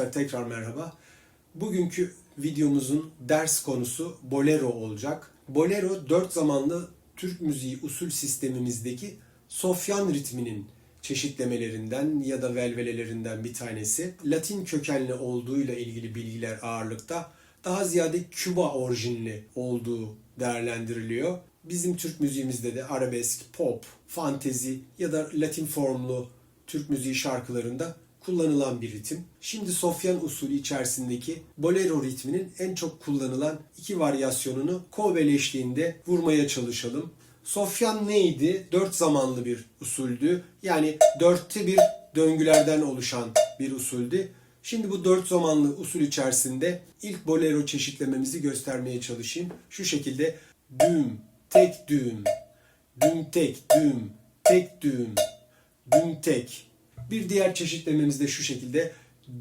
Arkadaşlar tekrar merhaba. Bugünkü videomuzun ders konusu bolero olacak. Bolero 4 zamanlı Türk müziği usul sistemimizdeki Sofyan ritminin çeşitlemelerinden ya da velvelelerinden bir tanesi. Latin kökenli olduğuyla ilgili bilgiler ağırlıkta. Daha ziyade Küba orijinli olduğu değerlendiriliyor. Bizim Türk müziğimizde de arabesk, pop, fantezi ya da Latin formlu Türk müziği şarkılarında kullanılan bir ritim. Şimdi Sofyan usulü içerisindeki bolero ritminin en çok kullanılan iki varyasyonunu Kovel eşliğinde vurmaya çalışalım. Sofyan neydi? 4 zamanlı bir usuldü. Yani 4'te bir döngülerden oluşan bir usuldü. Şimdi bu 4 zamanlı usul içerisinde ilk bolero çeşitlememizi göstermeye çalışayım. Şu şekilde düm, tek düğüm, düm tek, düğüm, tek düğüm, düm tek. Bir diğer çeşitlememiz de şu şekilde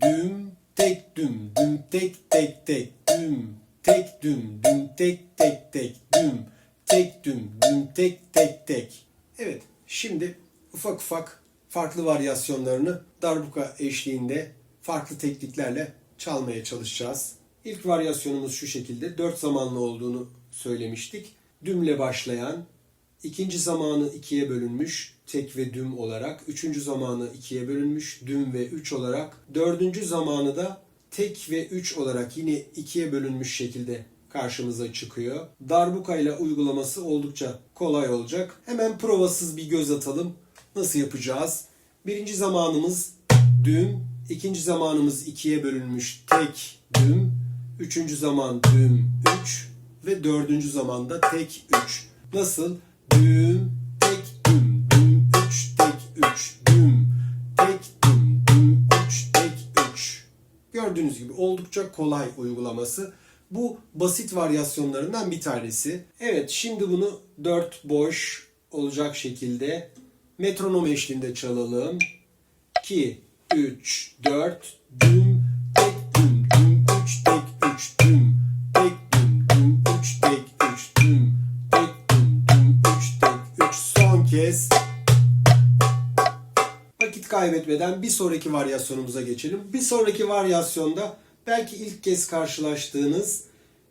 düm, tek düm, düm tek tek tek, düm, tek düm, düm tek tek tek, düm, tek düm, düm tek tek tek. Evet, şimdi ufak ufak farklı varyasyonlarını darbuka eşliğinde farklı tekniklerle çalmaya çalışacağız. İlk varyasyonumuz şu şekilde. 4 zamanlı olduğunu söylemiştik. Dümle başlayan, ikinci zamanı 2'ye bölünmüş tek ve düm olarak, üçüncü zamanı 2'ye bölünmüş düm ve 3 olarak, dördüncü zamanı da tek ve 3 olarak yine 2'ye bölünmüş şekilde karşımıza çıkıyor. Darbuka ile uygulaması oldukça kolay olacak. Hemen provasız bir göz atalım. Nasıl yapacağız? Birinci zamanımız düm, ikinci zamanımız 2'ye bölünmüş tek düm, üçüncü zaman düm 3 ve dördüncü zamanda tek 3. Nasıl? Düm, tek düm, düm 3, tek 3, düm, tek düm, düm 3, tek 3. Gördüğünüz gibi oldukça kolay uygulaması. Bu basit varyasyonlarından bir tanesi. Evet, şimdi bunu 4 boş olacak şekilde metronom eşliğinde çalalım. 2, 3, 4, düm, tek düm, düm 3, tek 3, düm, tek düm, düm 3, tek 3, düm, tek düm, düm 3, tek 3. Son kez. Vakit kaybetmeden bir sonraki varyasyonumuza geçelim. Bir sonraki varyasyonda belki ilk kez karşılaştığınız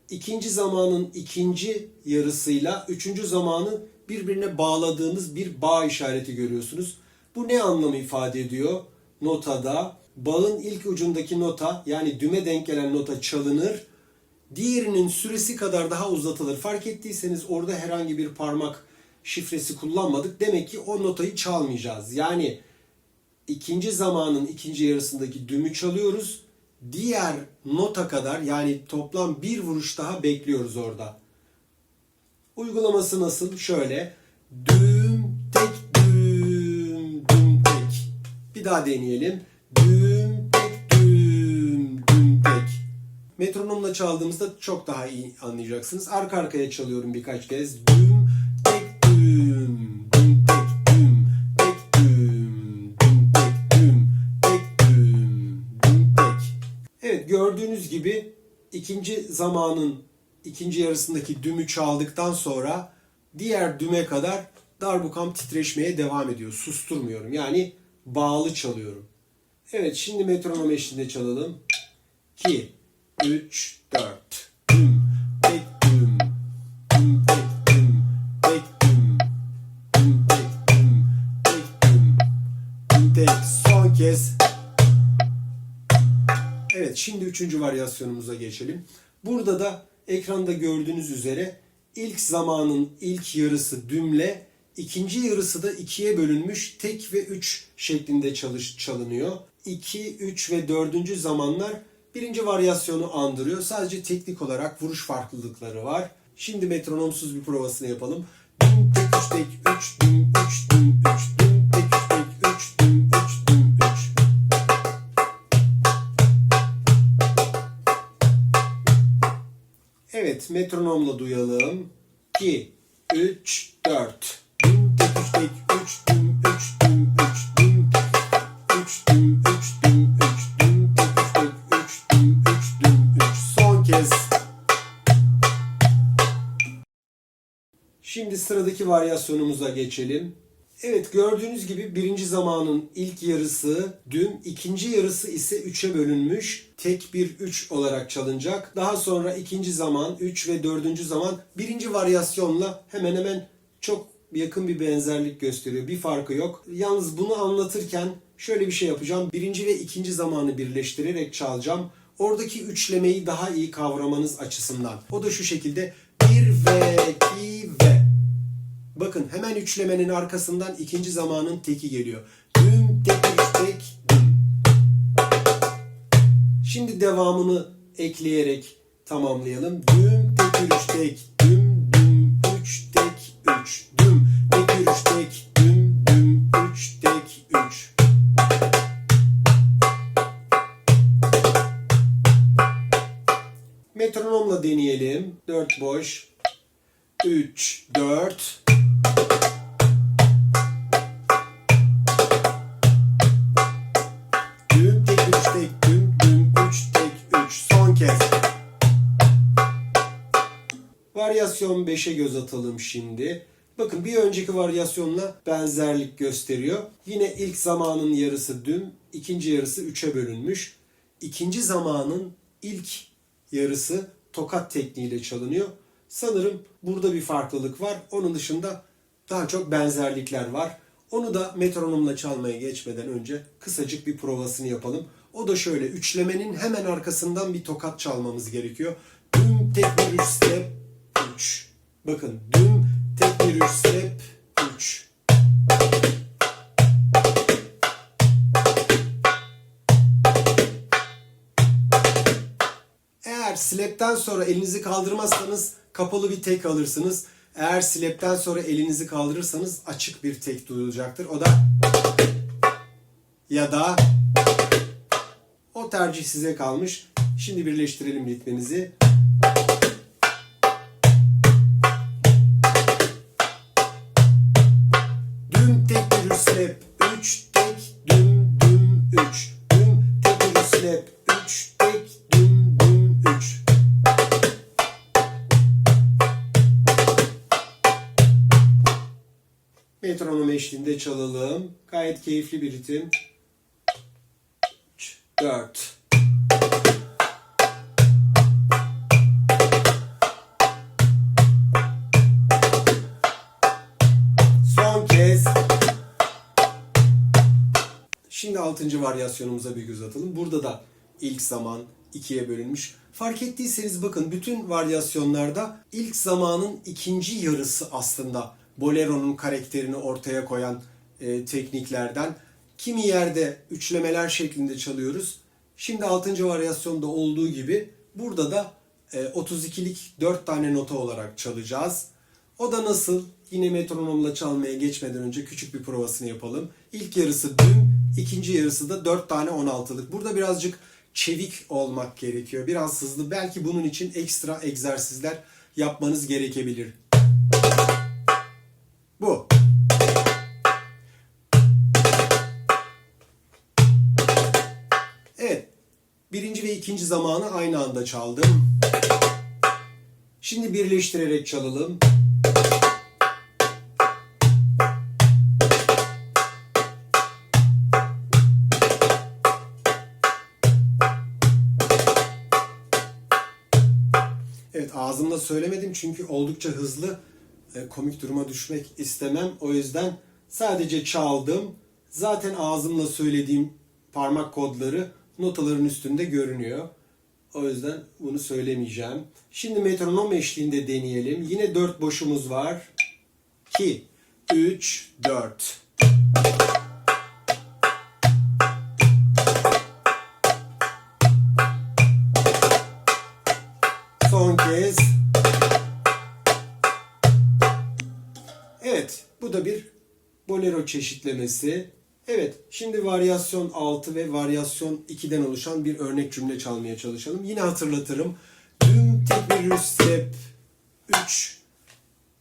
ikinci zamanın ikinci yarısıyla üçüncü zamanı birbirine bağladığınız bir bağ işareti görüyorsunuz. Bu ne anlamı ifade ediyor? Notada bağın ilk ucundaki nota, yani düme denk gelen nota çalınır. Diğerinin süresi kadar daha uzatılır. Fark ettiyseniz orada herhangi bir parmak şifresi kullanmadık. Demek ki o notayı çalmayacağız. Yani ikinci zamanın ikinci yarısındaki dümü çalıyoruz. Diğer nota kadar, yani toplam bir vuruş daha bekliyoruz orada. Uygulaması nasıl? Şöyle. Düm, tek, düm, düm, tek. Bir daha deneyelim. Düm, tek, düm, düm, tek. Metronomla çaldığımızda çok daha iyi anlayacaksınız. Arka arkaya çalıyorum birkaç kez. Düm, tek, düm, düm, tek, düm, tek, düm, düm, tek, düm, tek, düm, düm, tek. Evet, gördüğünüz gibi ikinci zamanın ikinci yarısındaki dümü çaldıktan sonra diğer düme kadar darbukam titreşmeye devam ediyor. Susturmuyorum. Yani bağlı çalıyorum. Evet, şimdi metronom eşliğinde çalalım. 2, 3, 4. Düm, tek düm, düm, tek düm, tek düm, düm, tek düm, tek düm, düm, tek. Son kez. Evet, şimdi üçüncü varyasyonumuza geçelim. Burada da ekranda gördüğünüz üzere ilk zamanın ilk yarısı dümle, ikinci yarısı da 2'ye bölünmüş tek ve 3 şeklinde çalınıyor. 2, 3 ve 4. zamanlar birinci varyasyonu andırıyor. Sadece teknik olarak vuruş farklılıkları var. Şimdi metronomsuz bir provasını yapalım. Düm, tek, 3, tek, 3, düm, 3, düm, 3, düm, tek, 3, tek, 3, düm, 3, düm, 3. Evet, metronomla duyalım. 2, 3, 4. Düm, tek, 3, tek, 3, düm, 3, düm, 3, düm, 3, düm, 3, düm, 3, düm, tek, 3, tek, 3, düm, 3, düm, 3. Son kez. Şimdi sıradaki varyasyonumuza geçelim. Evet, gördüğünüz gibi birinci zamanın ilk yarısı düm, ikinci yarısı ise 3'e bölünmüş. Tek bir 3 olarak çalınacak. Daha sonra ikinci zaman 3 ve dördüncü zaman birinci varyasyonla hemen hemen çok yakın bir benzerlik gösteriyor. Bir farkı yok. Yalnız bunu anlatırken şöyle bir şey yapacağım. Birinci ve ikinci zamanı birleştirerek çalacağım. Oradaki üçlemeyi daha iyi kavramanız açısından. O da şu şekilde: 1 ve 2 ve. Bakın hemen üçlemenin arkasından ikinci zamanın teki geliyor. Düm, tek, üç, tek, düm. Şimdi devamını ekleyerek tamamlayalım. Düm, tek, üç, tek, düm, düm, üç, tek, üç, düm, tek, üç, tek, düm, düm, üç, tek, üç. Metronomla deneyelim. 4 boş. 3, 4. Düm, tek, üç, tek, düm, düm, üç, tek, üç. Son kez. Varyasyon 5'e göz atalım şimdi. Bakın bir önceki varyasyonla benzerlik gösteriyor. Yine ilk zamanın yarısı düm, ikinci yarısı 3'e bölünmüş. İkinci zamanın ilk yarısı tokat tekniğiyle çalınıyor. Sanırım burada bir farklılık var. Onun dışında daha çok benzerlikler var. Onu da metronomla çalmaya geçmeden önce kısacık bir provasını yapalım. O da şöyle: üçlemenin hemen arkasından bir tokat çalmamız gerekiyor. Düm, tek, bir, üç, step, 3. Bakın düm, tek, bir, üç, step, 3. Eğer slap'ten sonra elinizi kaldırmazsanız kapalı bir tek alırsınız. Eğer slap'ten sonra elinizi kaldırırsanız açık bir tek duyulacaktır. O da ya da o tercih size kalmış. Şimdi birleştirelim ritmimizi. Düm, tek, bir, slap, 3, tek, düm, düm, 3. Düm, tek, bir, slap, 3, tek, düm, düm, 3. Metronom eşliğinde çalalım. Gayet keyifli bir ritim. 3, 4. Son kez. Şimdi 6. varyasyonumuza bir göz atalım. Burada da ilk zaman 2'ye bölünmüş. Fark ettiyseniz bakın bütün varyasyonlarda ilk zamanın ikinci yarısı aslında bolero'nun karakterini ortaya koyan tekniklerden. Kimi yerde üçlemeler şeklinde çalıyoruz. Şimdi 6. varyasyonda olduğu gibi burada da 32'lik 4 tane nota olarak çalacağız. O da nasıl? Yine metronomla çalmaya geçmeden önce küçük bir provasını yapalım. İlk yarısı düm, ikinci yarısı da 4 tane 16'lık. Burada birazcık çevik olmak gerekiyor. Biraz hızlı. Belki bunun için ekstra egzersizler yapmanız gerekebilir. Bu. Evet. Birinci ve ikinci zamanı aynı anda çaldım. Şimdi birleştirerek çalalım. Evet, ağzımla söylemedim çünkü oldukça hızlı, komik duruma düşmek istemem. O yüzden sadece çaldım. Zaten ağzımla söylediğim parmak kodları notaların üstünde görünüyor. O yüzden bunu söylemeyeceğim. Şimdi metronom eşliğinde deneyelim. Yine 4 boşumuz var. 2, 3, 4. Son kez. Evet, bu da bir bolero çeşitlemesi. Evet, şimdi varyasyon 6 ve varyasyon 2'den oluşan bir örnek cümle çalmaya çalışalım. Yine hatırlatırım. Düm, tek, bir, slap, 3.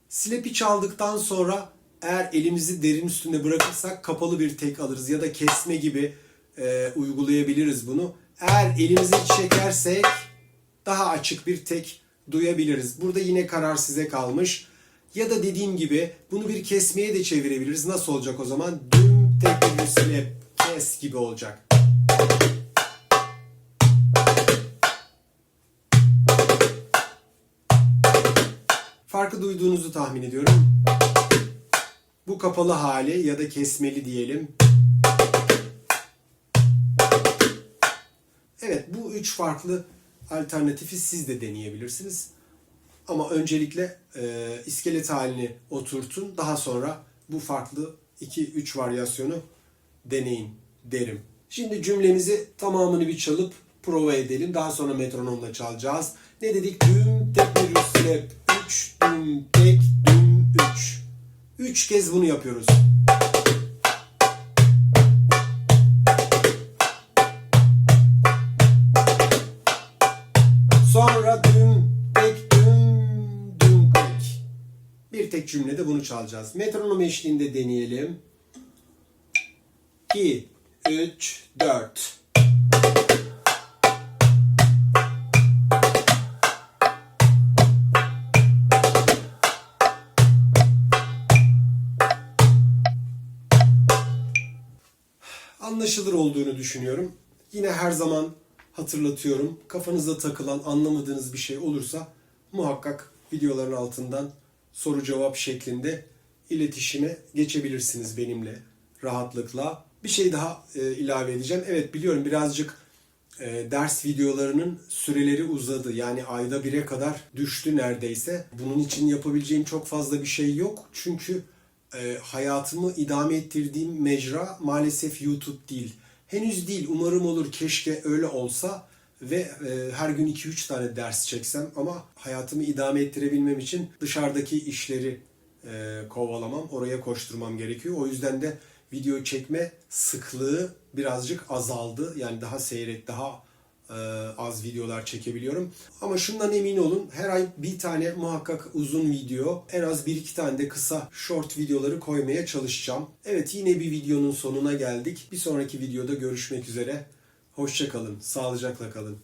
Slap'i çaldıktan sonra eğer elimizi derin üstünde bırakırsak kapalı bir tek alırız ya da kesme gibi uygulayabiliriz bunu. Eğer elimizi çekersek daha açık bir tek duyabiliriz. Burada yine karar size kalmış. Ya da dediğim gibi bunu bir kesmeye de çevirebiliriz. Nasıl olacak o zaman? Düm tek bir slap kes gibi olacak. Farkı duyduğunuzu tahmin ediyorum. Bu kapalı hali ya da kesmeli diyelim. Evet, bu üç farklı alternatifi siz de deneyebilirsiniz. Ama öncelikle iskelet halini oturtun. Daha sonra bu farklı 2-3 varyasyonu deneyin derim. Şimdi cümlemizi tamamını bir çalıp prova edelim. Daha sonra metronomla çalacağız. Ne dedik? Düm tek bir slap 3, düm tek düm 3. 3 kez bunu yapıyoruz. Sonra düm tek düm düm tek. Bir tek cümlede bunu çalacağız. Metronom eşliğinde deneyelim. 2, 3, 4. Anlaşılır olduğunu düşünüyorum. Yine her zaman hatırlatıyorum. Kafanıza takılan, anlamadığınız bir şey olursa muhakkak videoların altından soru cevap şeklinde iletişime geçebilirsiniz benimle rahatlıkla. Bir şey daha ilave edeceğim. Evet, biliyorum birazcık ders videolarının süreleri uzadı. Yani ayda 1'e kadar düştü neredeyse. Bunun için yapabileceğim çok fazla bir şey yok. Çünkü hayatımı idame ettirdiğim mecra maalesef YouTube değil. Henüz değil, umarım olur, keşke öyle olsa ve her gün 2-3 tane ders çeksem, ama hayatımı idame ettirebilmem için dışarıdaki işleri kovalamam, oraya koşturmam gerekiyor. O yüzden de video çekme sıklığı birazcık azaldı. Yani daha seyrek, daha az videolar çekebiliyorum. Ama şundan emin olun, her ay bir tane muhakkak uzun video, en az 1-2 tane de kısa short videoları koymaya çalışacağım. Evet, yine bir videonun sonuna geldik. Bir sonraki videoda görüşmek üzere. Hoşça kalın, sağlıcakla kalın.